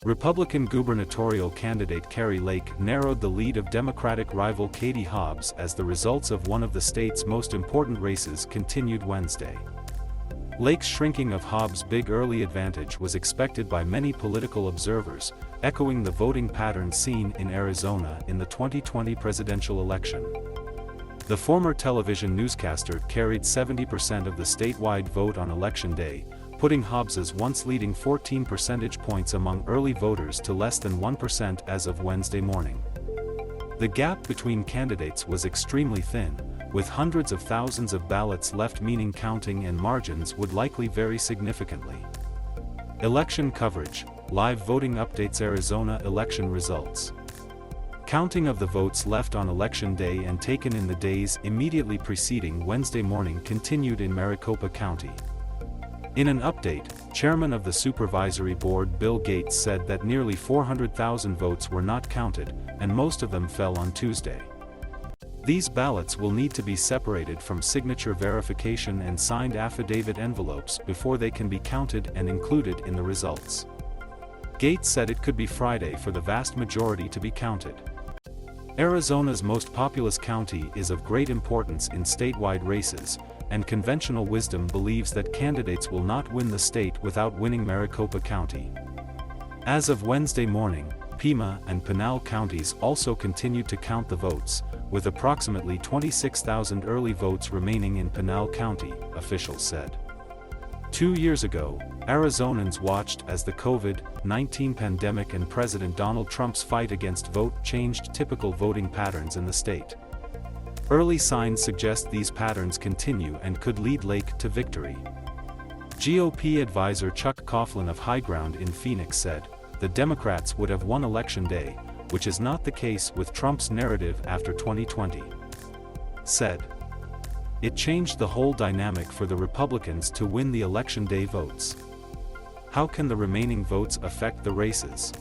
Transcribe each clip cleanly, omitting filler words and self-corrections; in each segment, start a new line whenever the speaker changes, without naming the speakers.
Republican gubernatorial candidate Kari Lake narrowed the lead of Democratic rival Katie Hobbs as the results of one of the state's most important races continued Wednesday. Lake's shrinking of Hobbs' big early advantage was expected by many political observers, echoing the voting pattern seen in Arizona in the 2020 presidential election. The former television newscaster carried 70% of the statewide vote on Election Day, putting Hobbs's once leading 14 percentage points among early voters to less than 1% as of Wednesday morning. The gap between candidates was extremely thin, with hundreds of thousands of ballots left, meaning counting and margins would likely vary significantly. Election coverage, live voting updates Arizona election results. Counting of the votes left on Election Day and taken in the days immediately preceding Wednesday morning continued in Maricopa County. In an update, Chairman of the Supervisory Board Bill Gates said that nearly 400,000 votes were not counted, and most of them fell on Tuesday. These ballots will need to be separated from signature verification and signed affidavit envelopes before they can be counted and included in the results. Gates said it could be Friday for the vast majority to be counted. Arizona's most populous county is of great importance in statewide races, and conventional wisdom believes that candidates will not win the state without winning Maricopa County. As of Wednesday morning, Pima and Pinal counties also continued to count the votes, with approximately 26,000 early votes remaining in Pinal County, officials said. 2 years ago, Arizonans watched as the COVID-19 pandemic and President Donald Trump's fight against vote changed typical voting patterns in the state. Early signs suggest these patterns continue and could lead Lake to victory. GOP advisor Chuck Coughlin of High Ground in Phoenix said, "The Democrats would have won Election Day, which is not the case with Trump's narrative after 2020. Said, "It changed the whole dynamic for the Republicans to win the Election Day votes. How can the remaining votes affect the races?"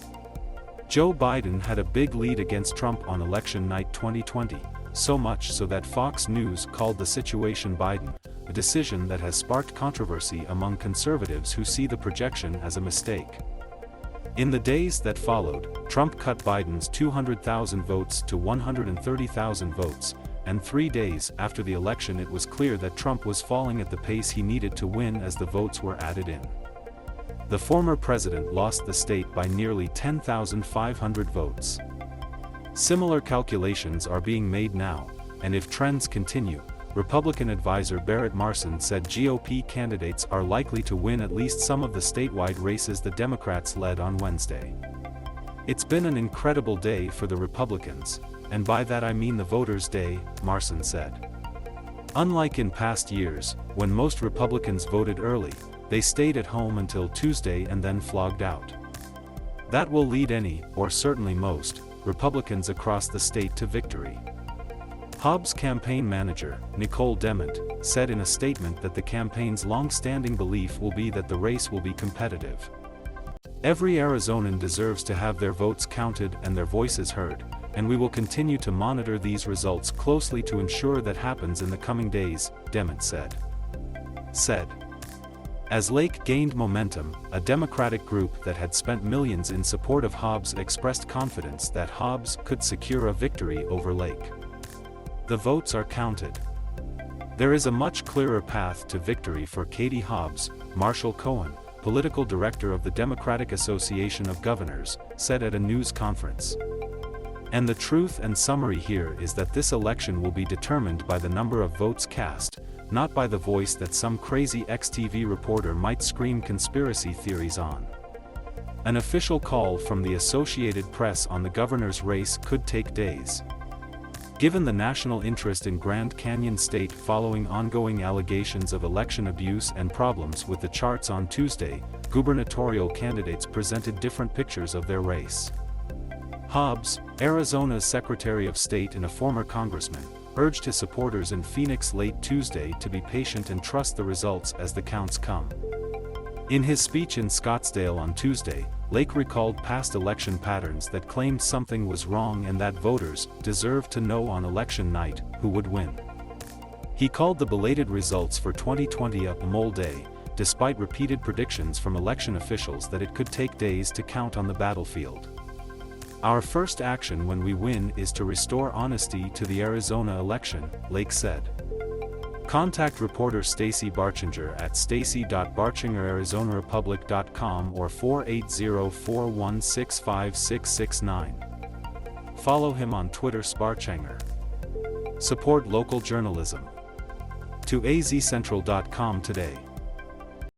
Joe Biden had a big lead against Trump on election night 2020, so much so that Fox News called the situation Biden, a decision that has sparked controversy among conservatives who see the projection as a mistake. In the days that followed, Trump cut Biden's 200,000 votes to 130,000 votes, and 3 days after the election it was clear that Trump was falling at the pace he needed to win as the votes were added in. The former president lost the state by nearly 10,500 votes. Similar calculations are being made now, and if trends continue, Republican advisor Barrett Marson said GOP candidates are likely to win at least some of the statewide races the Democrats led on Wednesday. "It's been an incredible day for the Republicans, and by that I mean the voters' day," Marson said. Unlike in past years, when most Republicans voted early, they stayed at home until Tuesday and then flogged out. That will lead any, or certainly most, Republicans across the state to victory. Hobbs' campaign manager, Nicole Dement, said in a statement that the campaign's long-standing belief will be that the race will be competitive. "Every Arizonan deserves to have their votes counted and their voices heard, and we will continue to monitor these results closely to ensure that happens in the coming days," Dement said. As Lake gained momentum, a Democratic group that had spent millions in support of Hobbs expressed confidence that Hobbs could secure a victory over Lake. "The votes are counted. There is a much clearer path to victory for Katie Hobbs," Marshall Cohen, political director of the Democratic Association of Governors, said at a news conference. "And the truth and summary here is that this election will be determined by the number of votes cast, not by the voice that some crazy ex-TV reporter might scream conspiracy theories on." An official call from the Associated Press on the governor's race could take days. Given the national interest in Grand Canyon State following ongoing allegations of election abuse and problems with the charts on Tuesday, gubernatorial candidates presented different pictures of their race. Hobbs, Arizona's Secretary of State and a former congressman, urged his supporters in Phoenix late Tuesday to be patient and trust the results as the counts come. In his speech in Scottsdale on Tuesday, Lake recalled past election patterns that claimed something was wrong and that voters deserved to know on election night who would win. He called the belated results for 2020 a mole day, despite repeated predictions from election officials that it could take days to count on the battlefield. "Our first action when we win is to restore honesty to the Arizona election," Lake said. Contact reporter Stacy Barchinger at stacy.barchinger@arizonarepublic.com or 480-416-5669. Follow him on Twitter @Sparchanger. Support local journalism. To azcentral.com today.